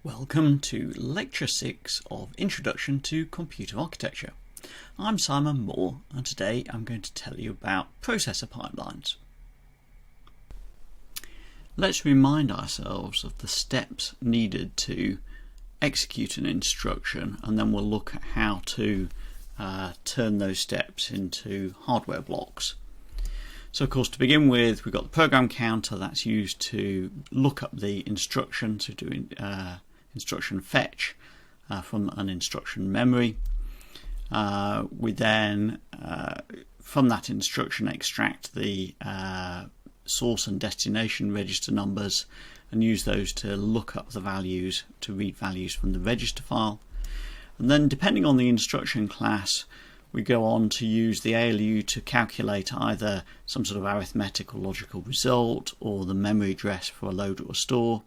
Welcome to Lecture 6 of Introduction to Computer Architecture. I'm Simon Moore and today I'm going to tell you about processor pipelines. Let's remind ourselves of the steps needed to execute an instruction, and then we'll look at how to turn those steps into hardware blocks. So of course, to begin with, we've got the program counter that's used to look up the instruction, to do instruction fetch from an instruction memory. We then, from that instruction, extract the source and destination register numbers and use those to look up the values, to read values from the register file. And then, depending on the instruction class, we go on to use the ALU to calculate either some sort of arithmetic or logical result, or the memory address for a load or a store,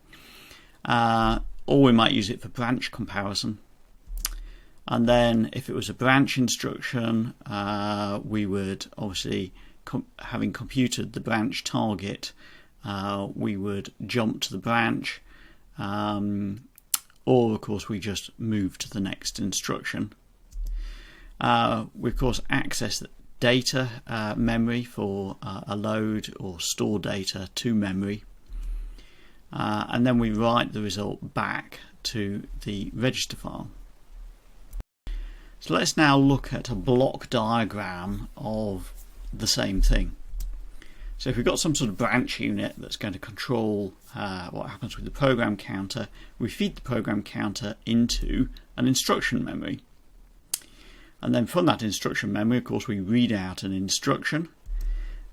or we might use it for branch comparison. And then if it was a branch instruction, we would obviously, having computed the branch target, we would jump to the branch, or of course we just move to the next instruction. We of course access the data memory for a load or store data to memory, and then we write the result back to the register file. So let's now look at a block diagram of the same thing. So if we've got some sort of branch unit that's going to control what happens with the program counter, we feed the program counter into an instruction memory. And then from that instruction memory, of course, we read out an instruction,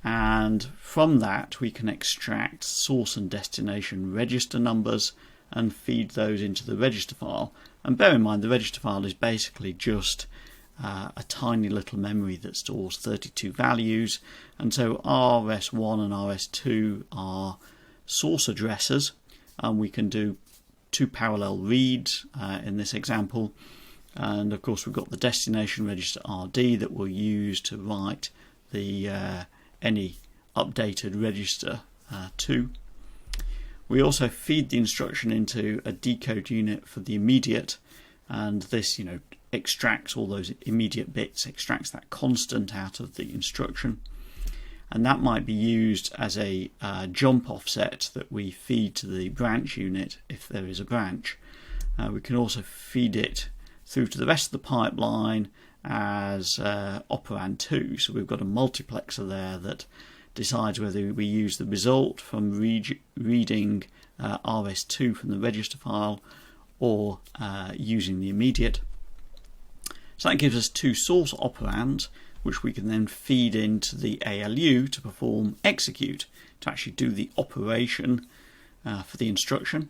and from that we can extract source and destination register numbers and feed those into the register file. And bear in mind, the register file is basically just a tiny little memory that stores 32 values, and so RS1 and RS2 are source addresses, and we can do two parallel reads in this example. And of course we've got the destination register RD that we'll use to write the any updated register to. We also feed the instruction into a decode unit for the immediate, and this extracts all those immediate bits, extracts that constant out of the instruction, and that might be used as a jump offset that we feed to the branch unit if there is a branch. We can also feed it through to the rest of the pipeline as operand 2. So we've got a multiplexer there that decides whether we use the result from reading RS2 from the register file or using the immediate. So that gives us two source operands, which we can then feed into the ALU to perform execute, to actually do the operation for the instruction.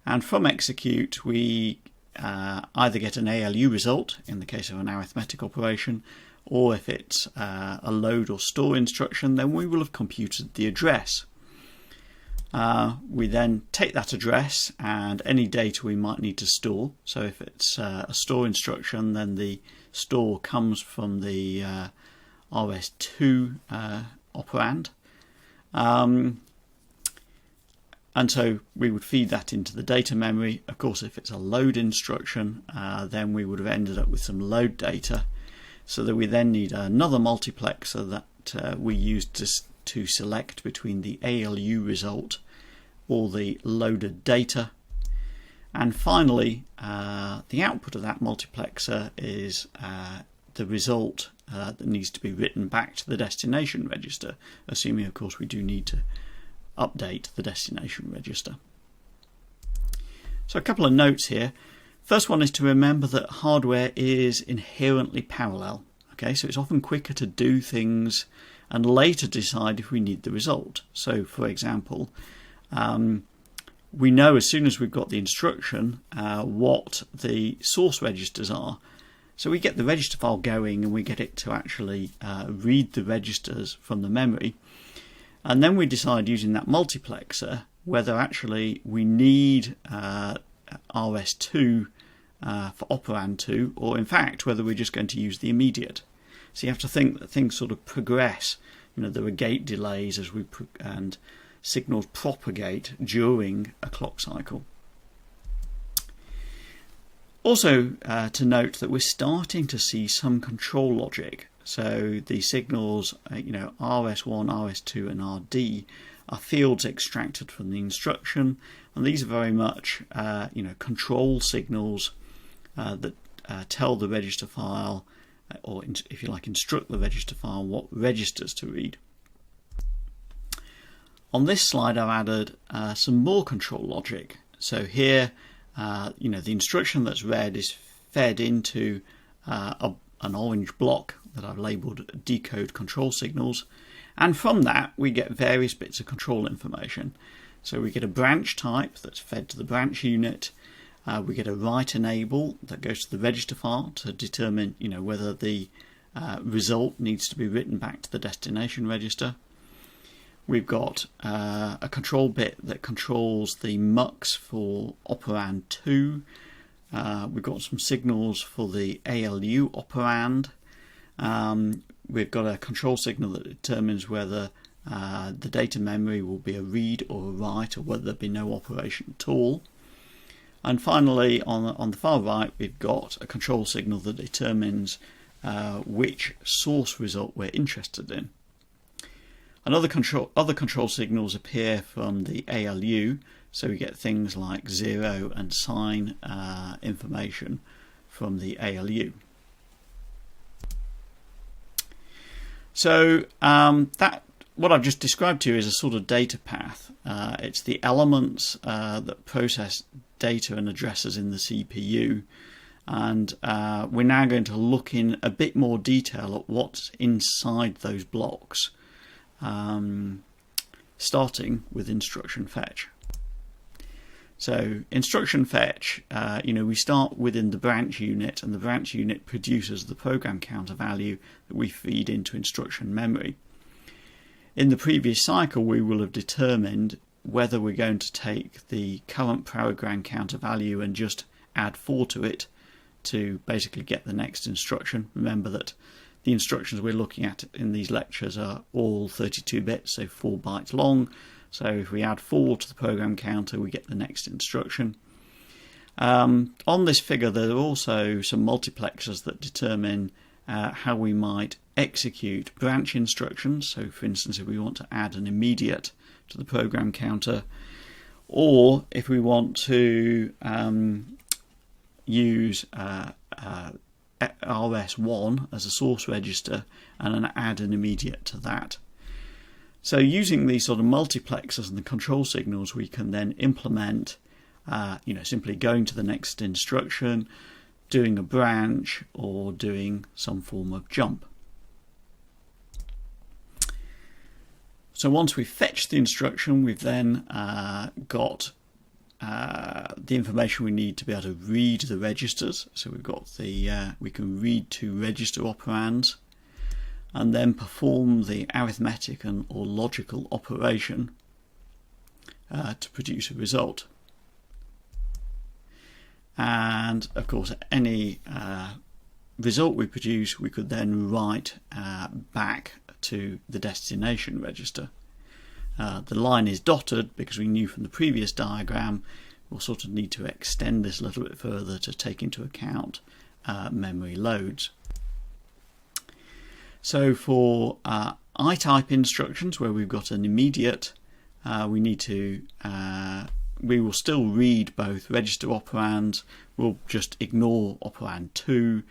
And from execute we either get an ALU result in the case of an arithmetic operation, or if it's a load or store instruction, then we will have computed the address. We then take that address and any data we might need to store. So if it's a store instruction, then the store comes from the RS2 operand. And so we would feed that into the data memory. Of course, if it's a load instruction, then we would have ended up with some load data. So that we then need another multiplexer that we use to select between the ALU result or the loaded data. And finally, the output of that multiplexer is the result that needs to be written back to the destination register, assuming, of course, we do need to update the destination register. So a couple of notes here. First one is to remember that hardware is inherently parallel. Okay, so it's often quicker to do things and later decide if we need the result. So for example, we know as soon as we've got the instruction what the source registers are. So we get the register file going and we get it to actually read the registers from the memory. And then we decide using that multiplexer whether actually we need RS2 for operand 2, or in fact whether we're just going to use the immediate. So you have to think that things sort of progress. There are gate delays and signals propagate during a clock cycle. Also to note that we're starting to see some control logic. So the signals, RS1, RS2 and RD are fields extracted from the instruction, and these are very much control signals that tell the register file, or if you like, instruct the register file what registers to read. On this slide I've added some more control logic. So here the instruction that's read is fed into an orange block that I've labelled decode control signals, and from that we get various bits of control information. So we get a branch type that's fed to the branch unit, we get a write enable that goes to the register file to determine whether the result needs to be written back to the destination register. We've got a control bit that controls the mux for operand 2. We've got some signals for the ALU operand. We've got a control signal that determines whether the data memory will be a read or a write, or whether there'll be no operation at all. And finally, on the far right, we've got a control signal that determines which source result we're interested in. And other control signals appear from the ALU, so we get things like 0 and sign information from the ALU. So what I've just described to you is a sort of data path. It's the elements that process data and addresses in the CPU, and we're now going to look in a bit more detail at what's inside those blocks, starting with instruction fetch. So instruction fetch, we start within the branch unit, and the branch unit produces the program counter value that we feed into instruction memory. In the previous cycle, we will have determined whether we're going to take the current program counter value and just add 4 to it to basically get the next instruction. Remember that the instructions we're looking at in these lectures are all 32 bits, so 4 bytes long. So if we add 4 to the program counter, we get the next instruction. On this figure, there are also some multiplexers that determine how we might execute branch instructions. So for instance, if we want to add an immediate to the program counter, or if we want to use RS1 as a source register and then add an immediate to that. So using these sort of multiplexers and the control signals, we can then implement simply going to the next instruction, doing a branch, or doing some form of jump. So once we've fetched the instruction, we've then got the information we need to be able to read the registers. So we've got we can read 2 register operands and then perform the arithmetic or logical operation to produce a result. And of course, any result we produce, we could then write back to the destination register. The line is dotted because we knew from the previous diagram we'll sort of need to extend this a little bit further to take into account memory loads. So for I-type instructions where we've got an immediate, we will still read both register operands. We'll just ignore operand 2.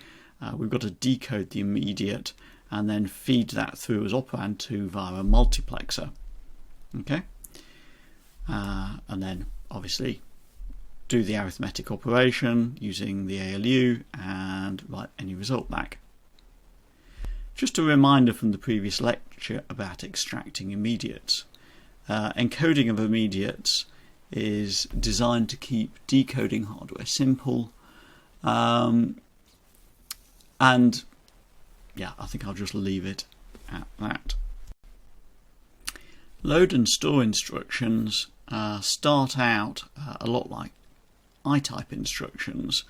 We've got to decode the immediate and then feed that through as operand 2 via a multiplexer. Okay, and then obviously do the arithmetic operation using the ALU and write any result back. Just a reminder from the previous lecture about extracting immediates. Encoding of immediates is designed to keep decoding hardware simple, and yeah, I think I'll just leave it at that. Load and store instructions start out a lot like I-type instructions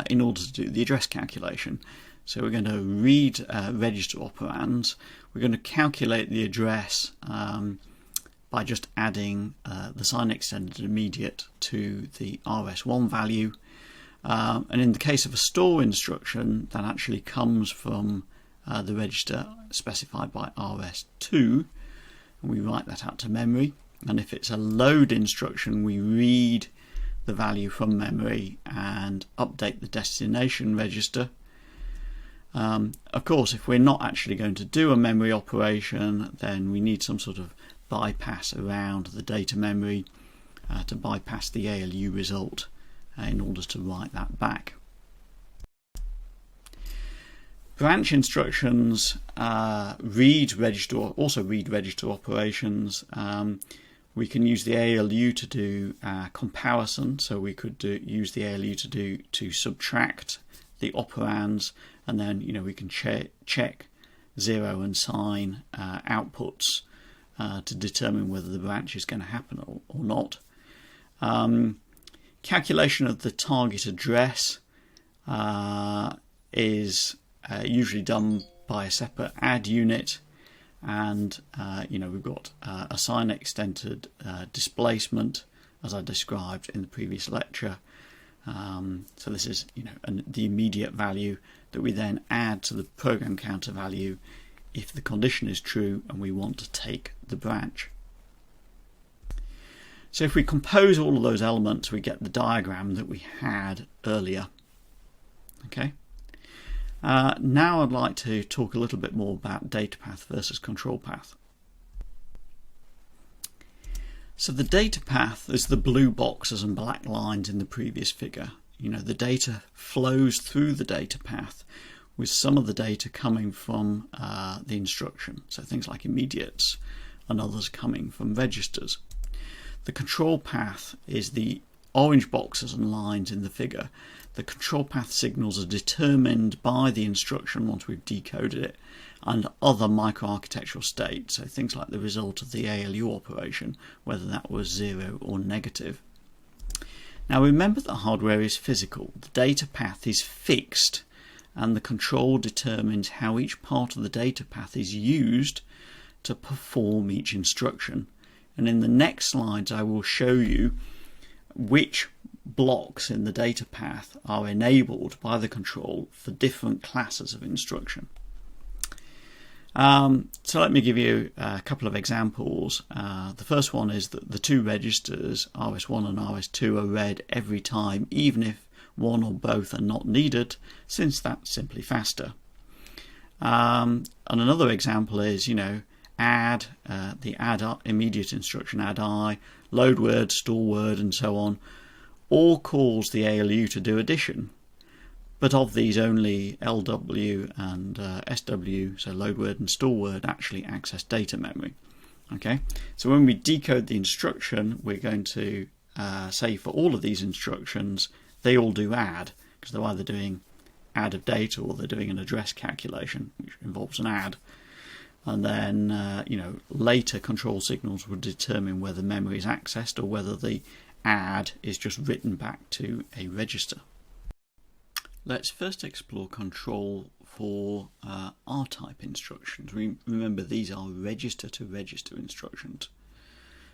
in order to do the address calculation. So we're going to read register operands. We're going to calculate the address by just adding the sign extended immediate to the RS1 value. And in the case of a store instruction, that actually comes from the register specified by RS2, and we write that out to memory. And if it's a load instruction, we read the value from memory and update the destination register. Of course, if we're not actually going to do a memory operation, then we need some sort of bypass around the data memory to bypass the ALU result in order to write that back. Branch instructions also read register operations. We can use the ALU to do comparison, so we could use the ALU to subtract the operands, and then we can check 0 and sign outputs to determine whether the branch is going to happen or not. Calculation of the target address is usually done by a separate add unit, and we've got a sign extended displacement as I described in the previous lecture. So this is the immediate value that we then add to the program counter value if the condition is true and we want to take the branch. So if we compose all of those elements, we get the diagram that we had earlier. Okay. Now I'd like to talk a little bit more about data path versus control path. So the data path is the blue boxes and black lines in the previous figure. The data flows through the data path, with some of the data coming from the instruction, so things like immediates, and others coming from registers. The control path is the orange boxes and lines in the figure. The control path signals are determined by the instruction once we've decoded it, and other microarchitectural states, so things like the result of the ALU operation, whether that was 0 or negative. Now remember that hardware is physical. The data path is fixed, and the control determines how each part of the data path is used to perform each instruction. And in the next slides I will show you which blocks in the data path are enabled by the control for different classes of instruction. So let me give you a couple of examples. The first one is that the two registers, RS1 and RS2, are read every time, even if one or both are not needed, since that's simply faster. And another example is, add, the add immediate instruction, add I, load word, store word, and so on, all calls the ALU to do addition. But of these, only LW and SW, so load word and store word, actually access data memory. Okay, so when we decode the instruction, we're going to say for all of these instructions, they all do add, because they're either doing add of data or they're doing an address calculation, which involves an add. And then, later control signals will determine whether memory is accessed or whether the add is just written back to a register. Let's first explore control for R-type instructions. Remember, these are register-to-register instructions.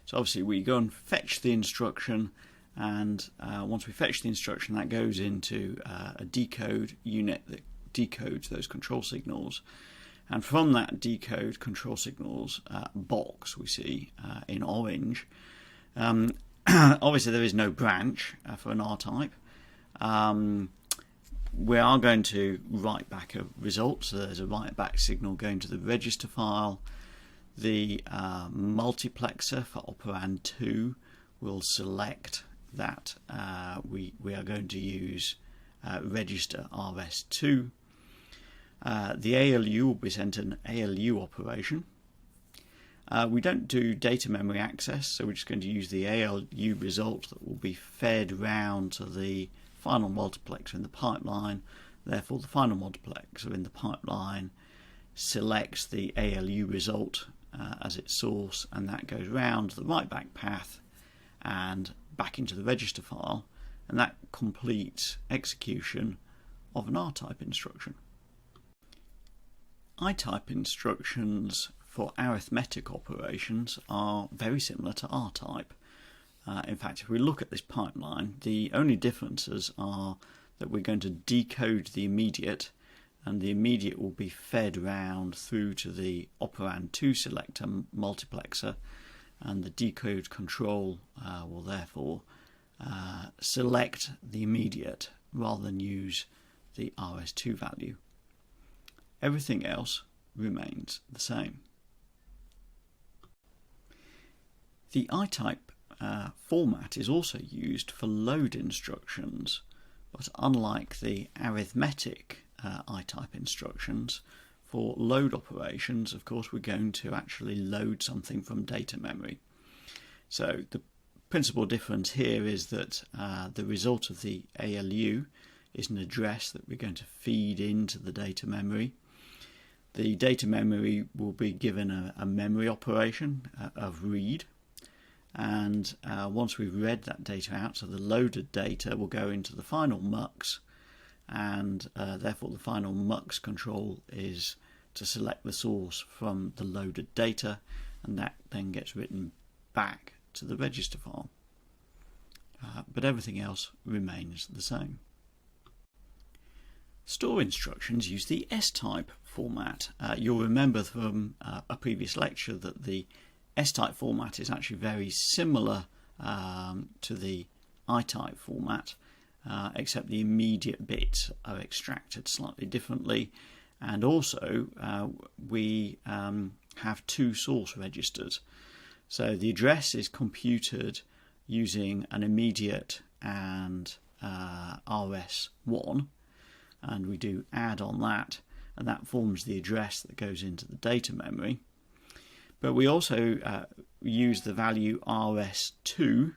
So obviously we go and fetch the instruction, and once we fetch the instruction, that goes into a decode unit that decodes those control signals. And from that decode control signals box we see in orange, obviously there is no branch for an R-type. We are going to write back a result, so there's a write back signal going to the register file. The multiplexer for operand 2 will select that we are going to use register RS2. The ALU will be sent an ALU operation. We don't do data memory access, so we're just going to use the ALU result that will be fed round to the final multiplexer in the pipeline. Therefore, the final multiplexer in the pipeline selects the ALU result as its source, and that goes round the write back path and back into the register file, and that completes execution of an R-type instruction. I-type instructions for arithmetic operations are very similar to R-type. In fact, if we look at this pipeline, the only differences are that we're going to decode the immediate, and the immediate will be fed round through to the operand 2 selector multiplexer, and the decode control will therefore select the immediate rather than use the RS2 value. Everything else remains the same. The I-type format is also used for load instructions, but unlike the arithmetic I-type instructions, for load operations, of course, we're going to actually load something from data memory. So the principal difference here is that the result of the ALU is an address that we're going to feed into the data memory. The data memory will be given a memory operation of read, and once we've read that data out, so the loaded data will go into the final mux, and therefore the final mux control is to select the source from the loaded data, and that then gets written back to the register file. But everything else remains the same. Store instructions use the S-type format. You'll remember from a previous lecture that the S-type format is actually very similar to the I-type format, except the immediate bits are extracted slightly differently, and also we have two source registers. So the address is computed using an immediate and RS1, and we do add on that, and that forms the address that goes into the data memory. But we also use the value RS2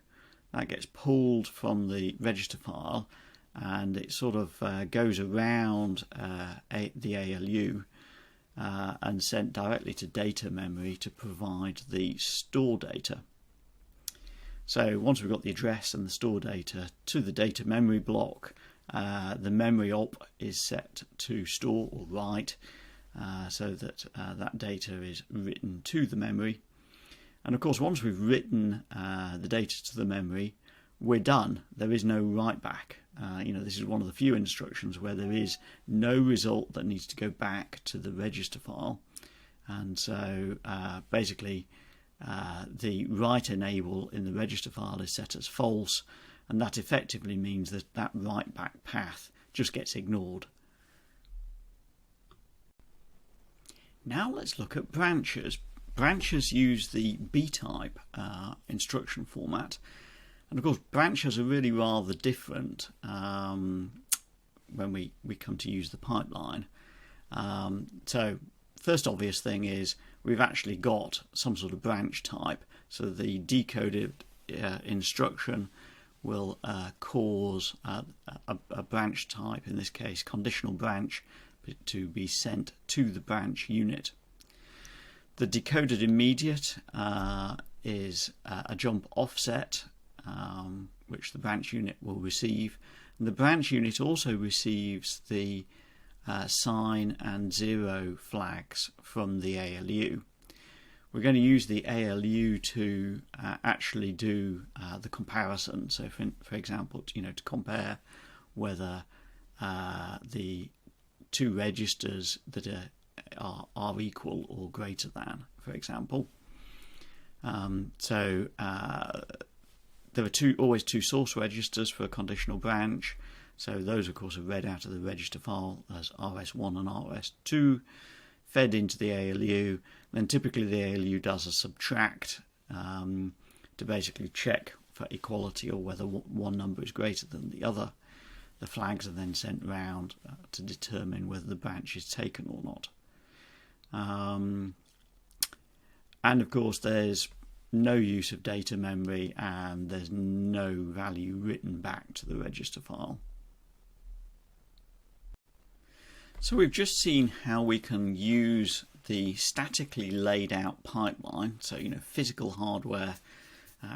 that gets pulled from the register file, and it sort of goes around the ALU and sent directly to data memory to provide the store data. So once we've got the address and the store data to the data memory block, the memory op is set to store or write, so that that data is written to the memory. And of course, once we've written the data to the memory, we're done. There is no write back. This is one of the few instructions where there is no result that needs to go back to the register file. And so basically the write enable in the register file is set as false, and that effectively means that that write back path just gets ignored. Now let's look at branches. Branches use the B-type instruction format, and of course branches are really rather different when we come to use the pipeline. So first obvious thing is we've actually got some sort of branch type, so the decoded instruction will cause a branch type, in this case conditional branch, to be sent to the branch unit. The decoded immediate is a jump offset, which the branch unit will receive. And the branch unit also receives the sign and 0 flags from the ALU. We're going to use the ALU to actually do the comparison. So, for example, to compare whether the two registers that are equal or greater than, for example. There are always two source registers for a conditional branch. So those, of course, are read out of the register file as RS1 and RS2, fed into the ALU. Then typically the ALU does a subtract to basically check for equality or whether one number is greater than the other. The flags are then sent round to determine whether the branch is taken or not. And of course there's no use of data memory, and there's no value written back to the register file. So we've just seen how we can use the statically laid out pipeline, so physical hardware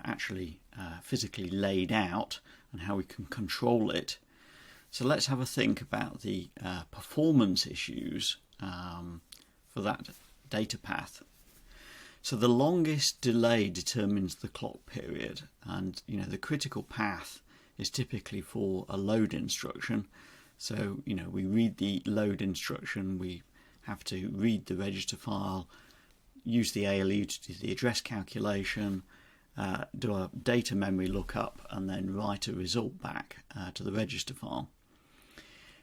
actually physically laid out, and how we can control it. So let's have a think about the performance issues for that data path. So the longest delay determines the clock period, and the critical path is typically for a load instruction. So, we read the load instruction, we have to read the register file, use the ALU to do the address calculation, do a data memory lookup, and then write a result back to the register file.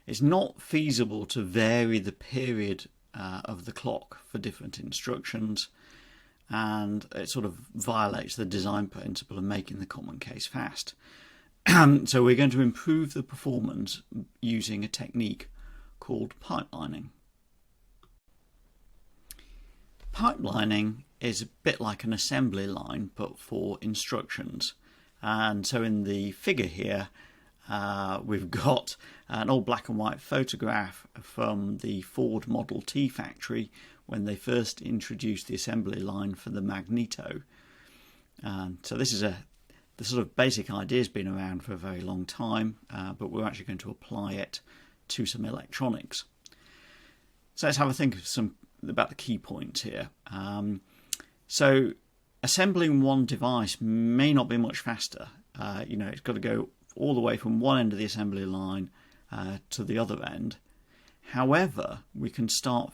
It's not feasible to vary the period of the clock for different instructions, and it sort of violates the design principle of making the common case fast. So we're going to improve the performance using a technique called pipelining. Pipelining is a bit like an assembly line but for instructions. And so in the figure here, we've got an old black and white photograph from the Ford Model T factory when they first introduced the assembly line for the Magneto. So this is the sort of basic idea has been around for a very long time, but we're actually going to apply it to some electronics. So let's have a think of about the key points here. So assembling one device may not be much faster. It's got to go all the way from one end of the assembly line to the other end. However, we can start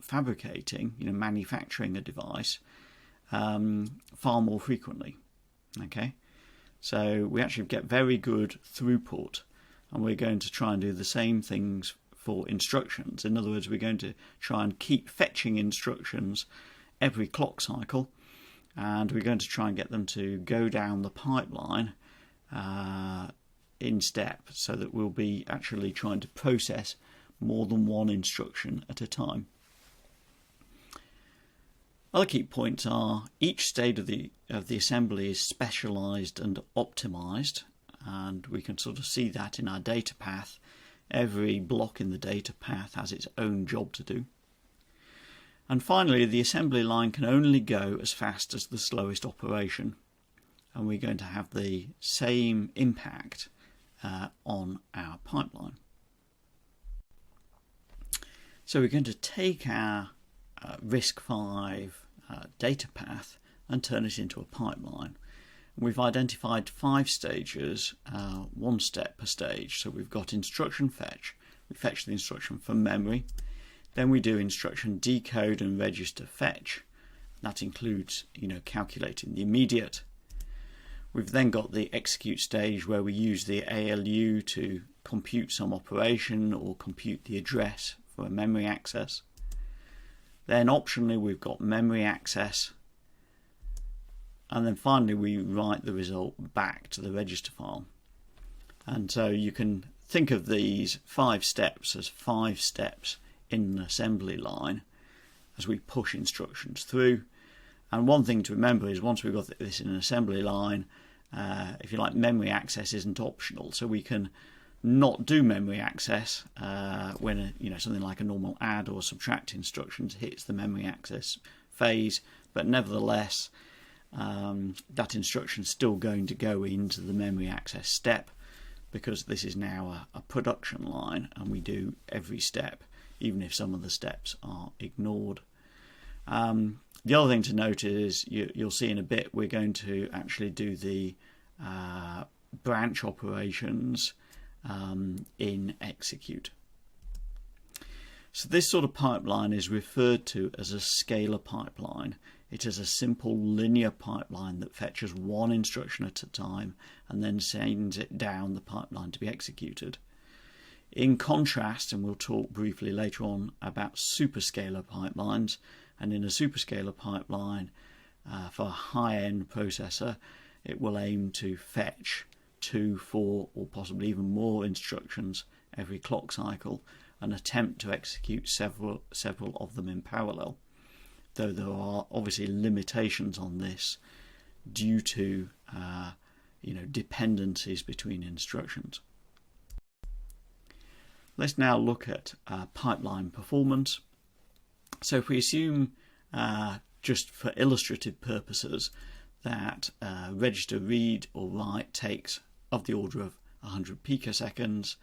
fabricating, manufacturing a device far more frequently. Okay, so we actually get very good throughput, and we're going to try and do the same things for instructions. In other words, we're going to try and keep fetching instructions every clock cycle, and we're going to try and get them to go down the pipeline in step, so that we'll be actually trying to process more than one instruction at a time. Other key points are each stage of the assembly is specialized and optimized, and we can sort of see that in our data path. Every block in the data path has its own job to do. And finally, the assembly line can only go as fast as the slowest operation, and we're going to have the same impact on our pipeline. So we're going to take our RISC-V data path and turn it into a pipeline. We've identified 5 stages, 1 step per stage. So we've got instruction fetch. We fetch the instruction from memory. Then we do instruction decode and register fetch. That includes, calculating the immediate. We've then got the execute stage where we use the ALU to compute some operation or compute the address for a memory access. Then optionally we've got memory access, and then finally we write the result back to the register file. And so you can think of these 5 steps as 5 steps in an assembly line as we push instructions through. And one thing to remember is once we've got this in an assembly line, if you like, memory access isn't optional, so we can not do memory access when something like a normal add or subtract instructions hits the memory access phase, but nevertheless that instruction is still going to go into the memory access step, because this is now a production line and we do every step even if some of the steps are ignored. The other thing to note is you'll see in a bit we're going to actually do the branch operations in execute. So this sort of pipeline is referred to as a scalar pipeline. It is a simple linear pipeline that fetches one instruction at a time and then sends it down the pipeline to be executed. In contrast, and we'll talk briefly later on about superscalar pipelines, and in a superscalar pipeline for a high-end processor, it will aim to fetch 2, 4 or possibly even more instructions every clock cycle and attempt to execute several of them in parallel, though there are obviously limitations on this due to dependencies between instructions. Let's now look at pipeline performance. So if we assume just for illustrative purposes that register read or write takes of the order of 100 picoseconds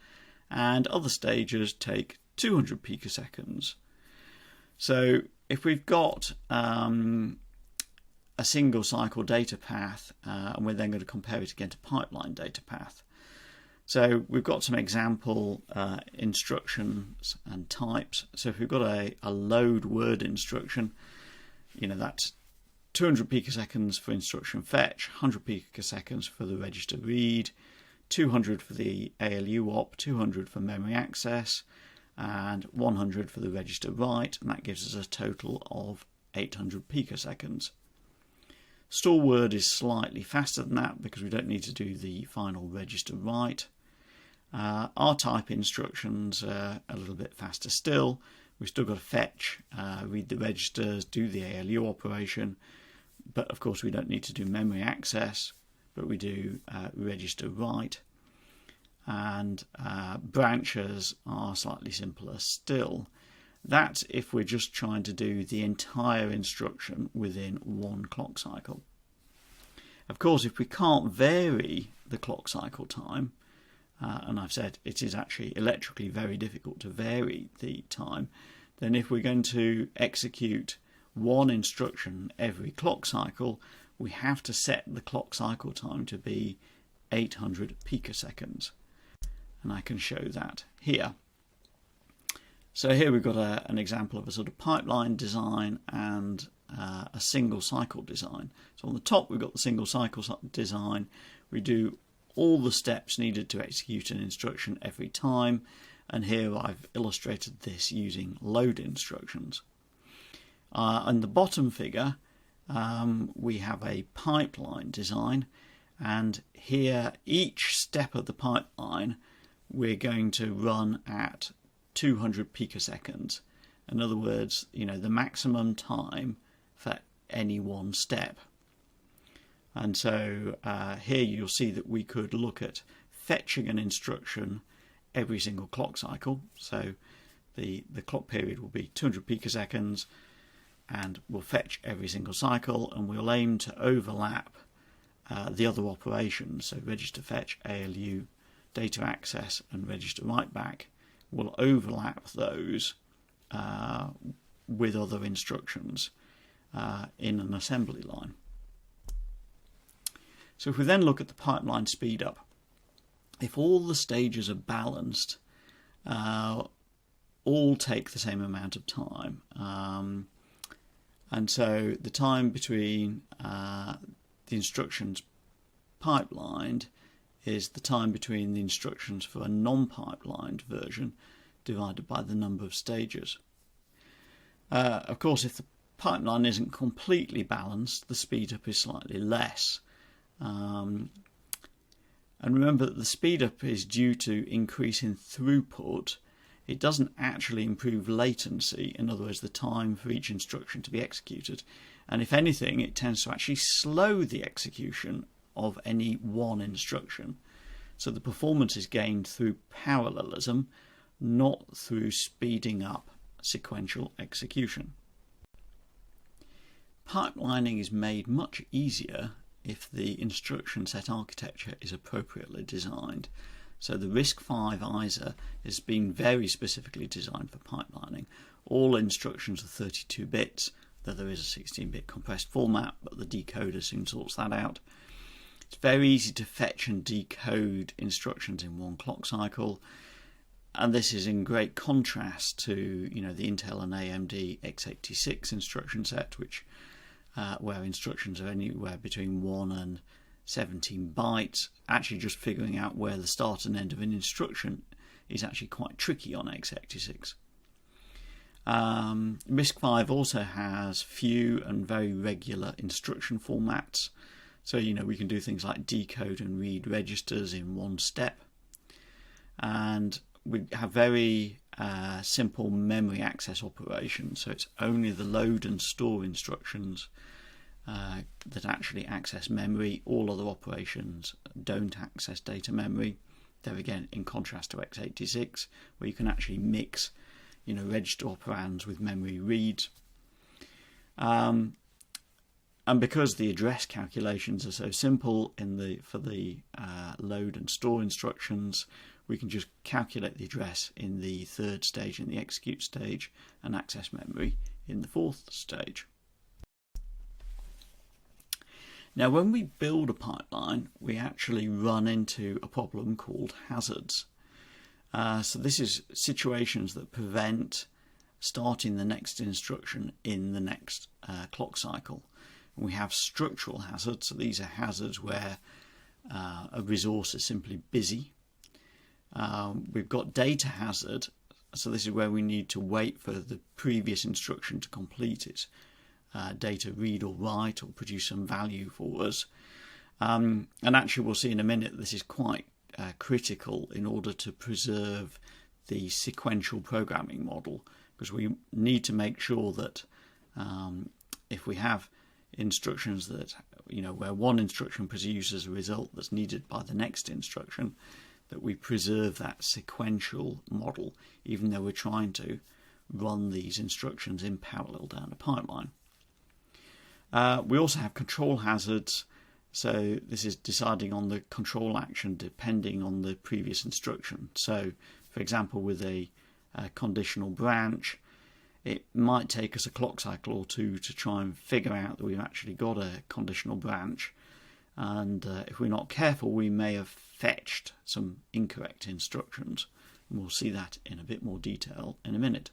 and other stages take 200 picoseconds. So if we've got a a single cycle data path, and we're then going to compare it against a pipeline data path. So we've got some example instructions and types. So if we've got a load word instruction, that's 200 picoseconds for instruction fetch, 100 picoseconds for the register read, 200 for the ALU op, 200 for memory access, and 100 for the register write, and that gives us a total of 800 picoseconds. Store word is slightly faster than that because we don't need to do the final register write. Our type instructions are a little bit faster still. We've still got to fetch, read the registers, do the ALU operation, but of course we don't need to do memory access, but we do register write. And branches are slightly simpler still. That's if we're just trying to do the entire instruction within one clock cycle. Of course, if we can't vary the clock cycle time, and I've said it is actually electrically very difficult to vary the time, then if we're going to execute one instruction every clock cycle, we have to set the clock cycle time to be 800 picoseconds. And I can show that here. So here we've got an example of a sort of pipeline design and a single cycle design. So on the top we've got the single cycle design. We do all the steps needed to execute an instruction every time, and here I've illustrated this using load instructions. On the bottom figure we have a pipeline design, and here each step of the pipeline we're going to run at 200 picoseconds. In other words, the maximum time for any one step. And so here you'll see that we could look at fetching an instruction every single clock cycle. So the clock period will be 200 picoseconds, and we'll fetch every single cycle, and we'll aim to overlap the other operations. So register fetch, ALU, data access, and register write back. Will overlap those with other instructions in an assembly line. So if we then look at the pipeline speed up, if all the stages are balanced, all take the same amount of time. And so the time between the instructions pipelined is the time between the instructions for a non-pipelined version divided by the number of stages. Of course, if the pipeline isn't completely balanced, the speed up is slightly less. And remember that the speed up is due to increase in throughput. It doesn't actually improve latency, in other words the time for each instruction to be executed, and if anything it tends to actually slow the execution of any one instruction. So the performance is gained through parallelism, not through speeding up sequential execution. Pipelining is made much easier if the instruction set architecture is appropriately designed. So the RISC-V ISA has been very specifically designed for pipelining. All instructions are 32 bits, though there is a 16-bit compressed format, but the decoder soon sorts that out. It's very easy to fetch and decode instructions in one clock cycle, and this is in great contrast to the Intel and AMD x86 instruction set, which where instructions are anywhere between 1 and 17 bytes. Actually just figuring out where the start and end of an instruction is actually quite tricky on x86. RISC-V also has few and very regular instruction formats. So we can do things like decode and read registers in one step. And we have very simple memory access operations. So it's only the load and store instructions that actually access memory. All other operations don't access data memory. There again, in contrast to x86, where you can actually mix register operands with memory reads. And because the address calculations are so simple for the load and store instructions, we can just calculate the address in the third stage, in the execute stage, and access memory in the fourth stage. Now, when we build a pipeline, we actually run into a problem called hazards. So this is situations that prevent starting the next instruction in the next clock cycle. And we have structural hazards, so these are hazards where a resource is simply busy. We've got data hazard, so this is where we need to wait for the previous instruction to complete its data read or write or produce some value for us. And actually we'll see in a minute this is quite critical in order to preserve the sequential programming model, because we need to make sure that if we have instructions that, where one instruction produces a result that's needed by the next instruction, that we preserve that sequential model, even though we're trying to run these instructions in parallel down a pipeline. We also have control hazards, so this is deciding on the control action depending on the previous instruction. So, for example, with a conditional branch, it might take us a clock cycle or two to try and figure out that we've actually got a conditional branch, and if we're not careful we may have fetched some incorrect instructions, and we'll see that in a bit more detail in a minute.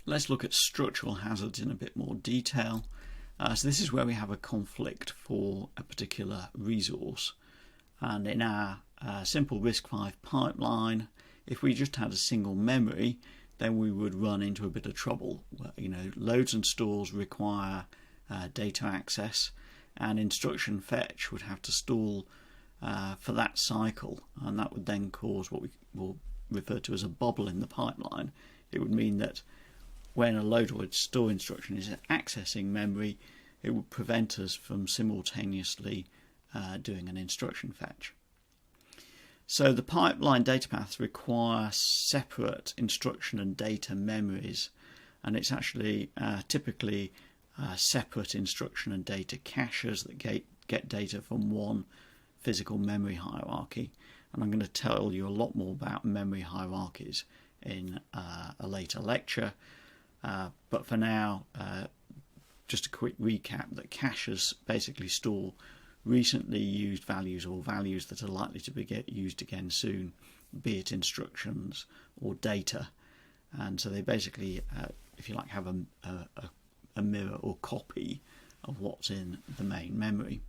Let's look at structural hazards in a bit more detail. So this is where we have a conflict for a particular resource, and in our simple RISC-V pipeline, if we just had a single memory, then we would run into a bit of trouble. Loads and stores require data access, and instruction fetch would have to stall for that cycle, and that would then cause what we will refer to as a bubble in the pipeline. It would mean that when a load or store instruction is accessing memory, it would prevent us from simultaneously doing an instruction fetch. So the pipeline data paths require separate instruction and data memories, and it's actually typically separate instruction and data caches that get data from one physical memory hierarchy. And I'm going to tell you a lot more about memory hierarchies in a later lecture. But for now, just a quick recap that caches basically store recently used values or values that are likely to be used again soon, be it instructions or data. And so they basically, if you like, have a mirror or copy of what's in the main memory.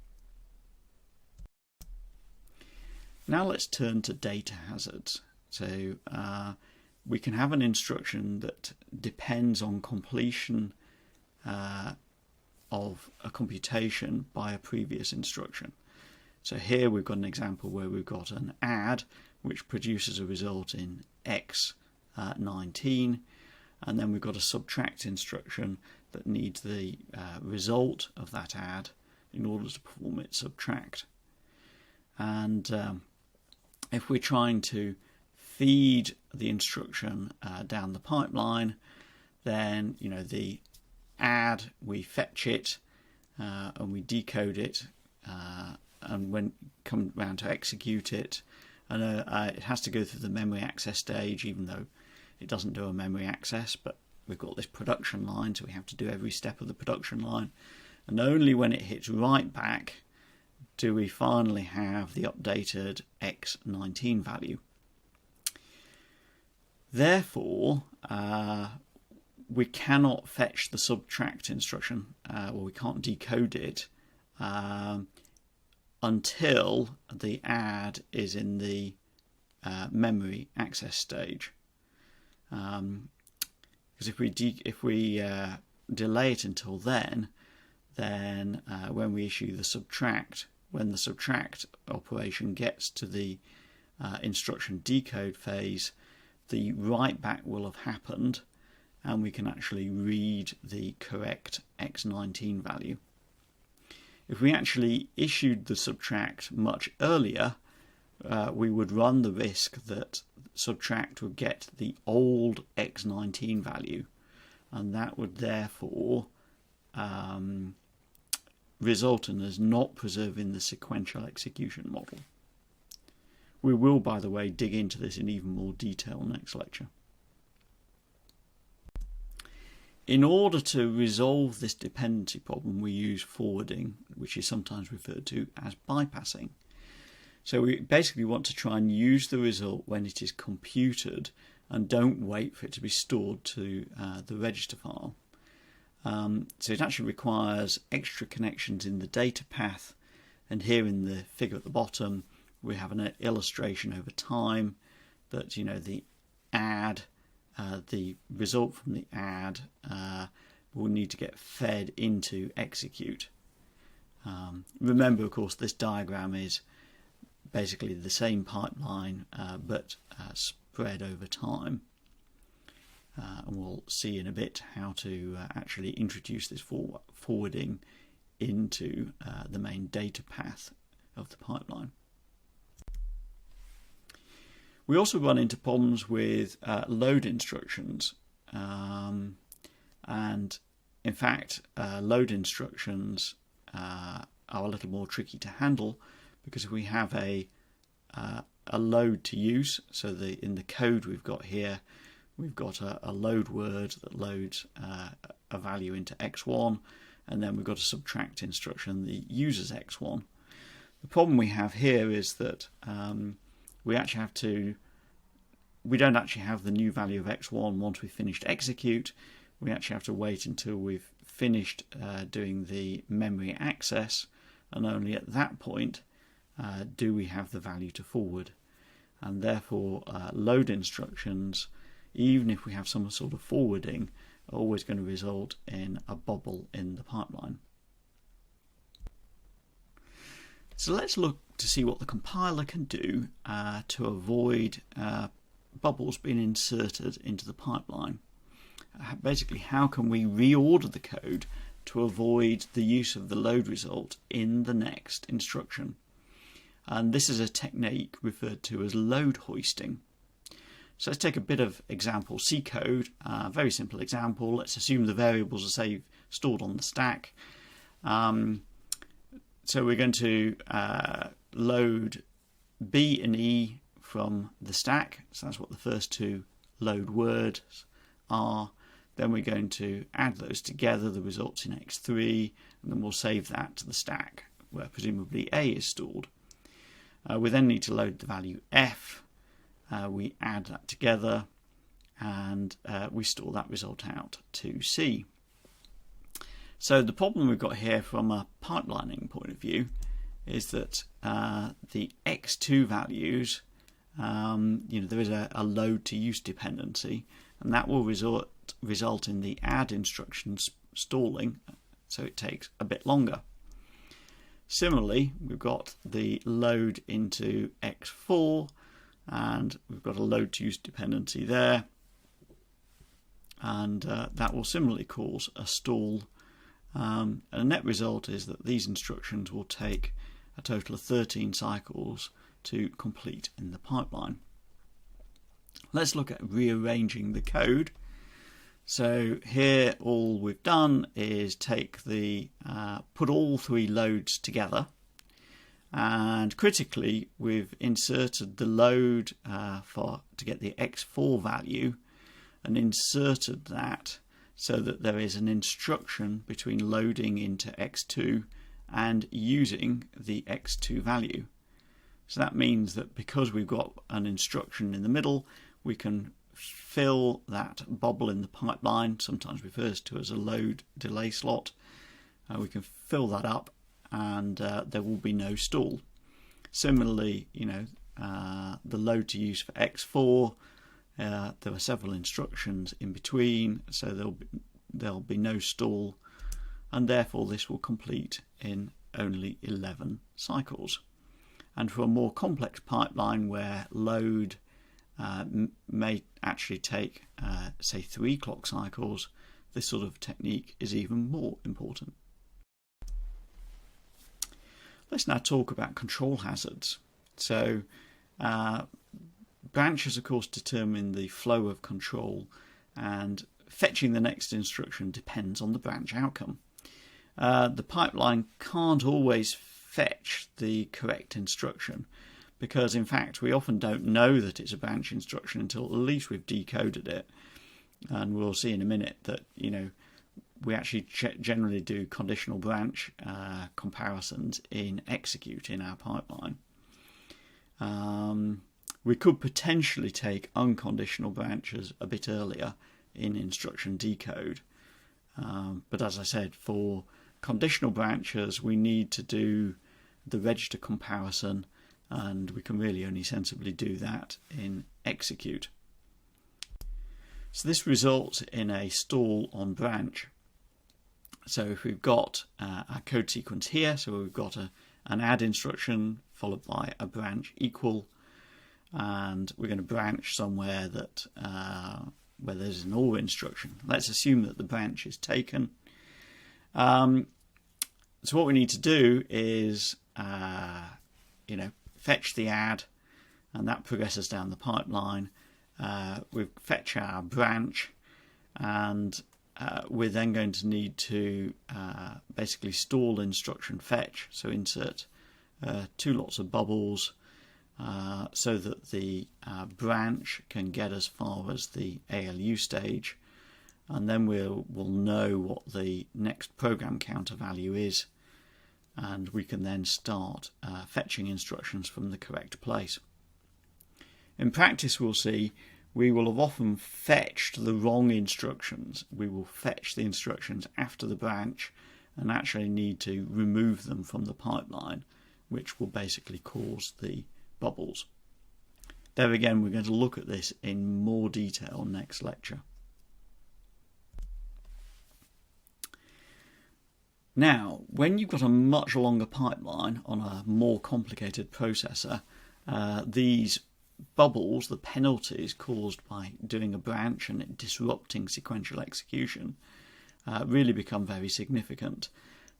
Now let's turn to data hazards. So we can have an instruction that depends on completion of a computation by a previous instruction. So here we've got an example where we've got an add which produces a result in x19, and then we've got a subtract instruction that needs the result of that add in order to perform its subtract. And if we're trying to feed the instruction down the pipeline, then the add, we fetch it and we decode it, and when come round to execute it, and it has to go through the memory access stage, even though it doesn't do a memory access, but we've got this production line, so we have to do every step of the production line, and only when it hits write back do we finally have the updated x19 value. Therefore, we cannot fetch the subtract instruction, or we can't decode it until the add is in the memory access stage. Because if we delay it until then when we issue the subtract, when the subtract operation gets to the instruction decode phase, the write back will have happened, and we can actually read the correct x19 value. If we actually issued the subtract much earlier, we would run the risk that subtract would get the old x19 value, and that would therefore result in us not preserving the sequential execution model. We will, by the way, dig into this in even more detail next lecture. in order to resolve this dependency problem, we use forwarding, which is sometimes referred to as bypassing. So we basically want to try and use the result when it is computed and don't wait for it to be stored to the register file. So it actually requires extra connections in the data path, and here in the figure at the bottom we have an illustration over time that the add, the result from the add will need to get fed into execute. Remember, of course, this diagram is basically the same pipeline but spread over time. And we'll see in a bit how to actually introduce this forwarding into the main data path of the pipeline. We also run into problems with load instructions, and in fact load instructions are a little more tricky to handle, because if we have a load to use, so in the code we've got here, we've got a load word that loads a value into x1, and then we've got a subtract instruction that uses x1. The problem we have here is that we don't actually have the new value of x1 once we've finished execute. We actually have to wait until we've finished doing the memory access, and only at that point do we have the value to forward. And therefore load instructions, even if we have some sort of forwarding, are always going to result in a bubble in the pipeline. So let's look to see what the compiler can do to avoid bubbles being inserted into the pipeline. Basically, how can we reorder the code to avoid the use of the load result in the next instruction? And this is a technique referred to as load hoisting. So let's take a bit of example C code, very simple example. Let's assume the variables are stored on the stack. So we're going to load B and E from the stack. So that's what the first two load words are. Then we're going to add those together, the results in x3, and then we'll save that to the stack where presumably A is stored. We then need to load the value F. We add that together, and we store that result out to C. So the problem we've got here from a pipelining point of view is that the x2 values, there is a load to use dependency, and that will result in the add instructions stalling, so it takes a bit longer. Similarly, we've got the load into x4, and we've got a load to use dependency there, and that will similarly cause a stall. And the net result is that these instructions will take a total of 13 cycles to complete in the pipeline. Let's look at rearranging the code. So here all we've done is take put all three loads together, and critically we've inserted the load to get the x4 value, and inserted that so that there is an instruction between loading into x2 and using the x2 value. So that means that because we've got an instruction in the middle, we can fill that bubble in the pipeline, sometimes referred to as a load delay slot. We can fill that up, and there will be no stall. Similarly, the load to use for x4, there are several instructions in between, so there'll be no stall, and therefore this will complete in only 11 cycles. And for a more complex pipeline where load may actually take, say, 3 clock cycles, this sort of technique is even more important. Let's now talk about control hazards. So branches, of course, determine the flow of control, and fetching the next instruction depends on the branch outcome. The pipeline can't always fetch the correct instruction, because in fact we often don't know that it's a branch instruction until at least we've decoded it. And we'll see in a minute that, we actually generally do conditional branch comparisons in execute in our pipeline. We could potentially take unconditional branches a bit earlier in instruction decode. But as I said, for conditional branches, we need to do the register comparison, and we can really only sensibly do that in execute. So this results in a stall on branch. So if we've got our code sequence here, so we've got an add instruction followed by a branch equal, and we're going to branch somewhere that where there's an OR instruction. Let's assume that the branch is taken. So what we need to do is fetch the add, and that progresses down the pipeline. We fetch our branch, and we're then going to need to basically stall instruction fetch, so insert 2 lots of bubbles so that the branch can get as far as the ALU stage, and then we'll know what the next program counter value is, and we can then start fetching instructions from the correct place. In practice, we'll see we will have often fetched the wrong instructions. We will fetch the instructions after the branch and actually need to remove them from the pipeline, which will basically cause the bubbles. There again, we're going to look at this in more detail next lecture. Now, when you've got a much longer pipeline on a more complicated processor, these bubbles, the penalties caused by doing a branch and it disrupting sequential execution, really become very significant.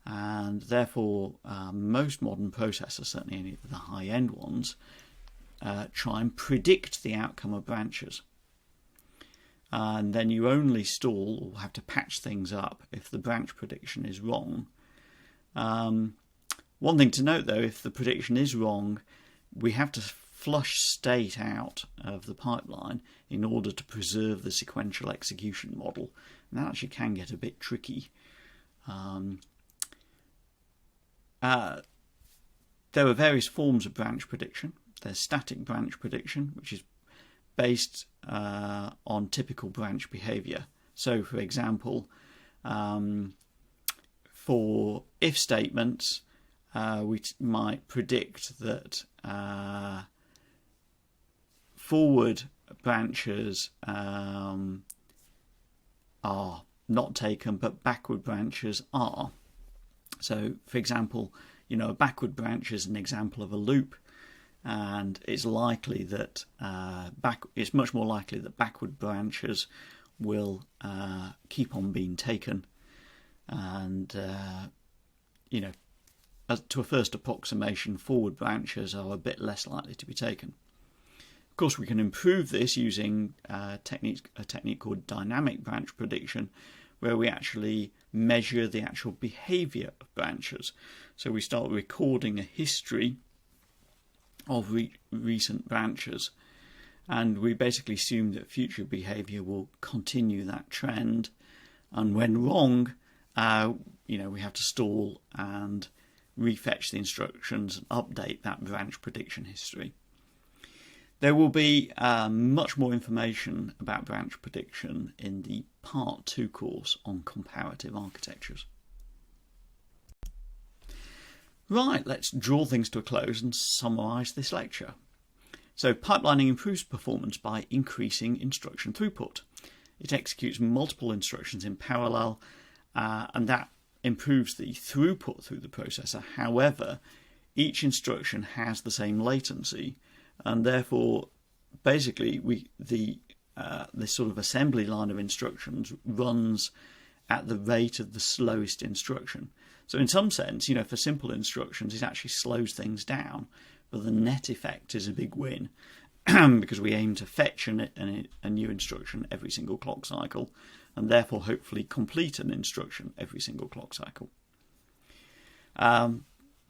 And therefore, most modern processors, certainly any of the high-end ones, try and predict the outcome of branches. And then you only stall or have to patch things up if the branch prediction is wrong. One thing to note, though, if the prediction is wrong, we have to flush state out of the pipeline in order to preserve the sequential execution model. And that actually can get a bit tricky. There are various forms of branch prediction. There's static branch prediction, which is based on typical branch behavior. So, for example, for if statements, we might predict that forward branches are not taken, but backward branches are. So, for example, a backward branch is an example of a loop, and it's likely that it's much more likely that backward branches will keep on being taken, and as to a first approximation, forward branches are a bit less likely to be taken. Of course, we can improve this using a technique called dynamic branch prediction, where we actually measure the actual behavior of branches. So we start recording a history of recent branches, and we basically assume that future behavior will continue that trend, and when wrong, we have to stall and refetch the instructions and update that branch prediction history. There will be much more information about branch prediction in the Part 2 course on comparative architectures. Right, let's draw things to a close and summarise this lecture. So, pipelining improves performance by increasing instruction throughput. It executes multiple instructions in parallel, and that improves the throughput through the processor. However, each instruction has the same latency, and therefore, basically, this sort of assembly line of instructions runs at the rate of the slowest instruction. So in some sense, for simple instructions, it actually slows things down, but the net effect is a big win because we aim to fetch a new instruction every single clock cycle, and therefore hopefully complete an instruction every single clock cycle.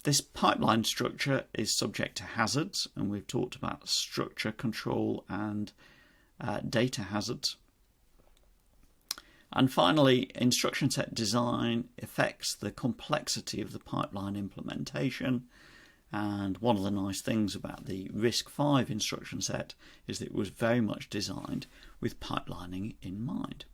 This pipeline structure is subject to hazards, and we've talked about structure, control, and data hazards. And finally, instruction set design affects the complexity of the pipeline implementation. And one of the nice things about the RISC-V instruction set is that it was very much designed with pipelining in mind.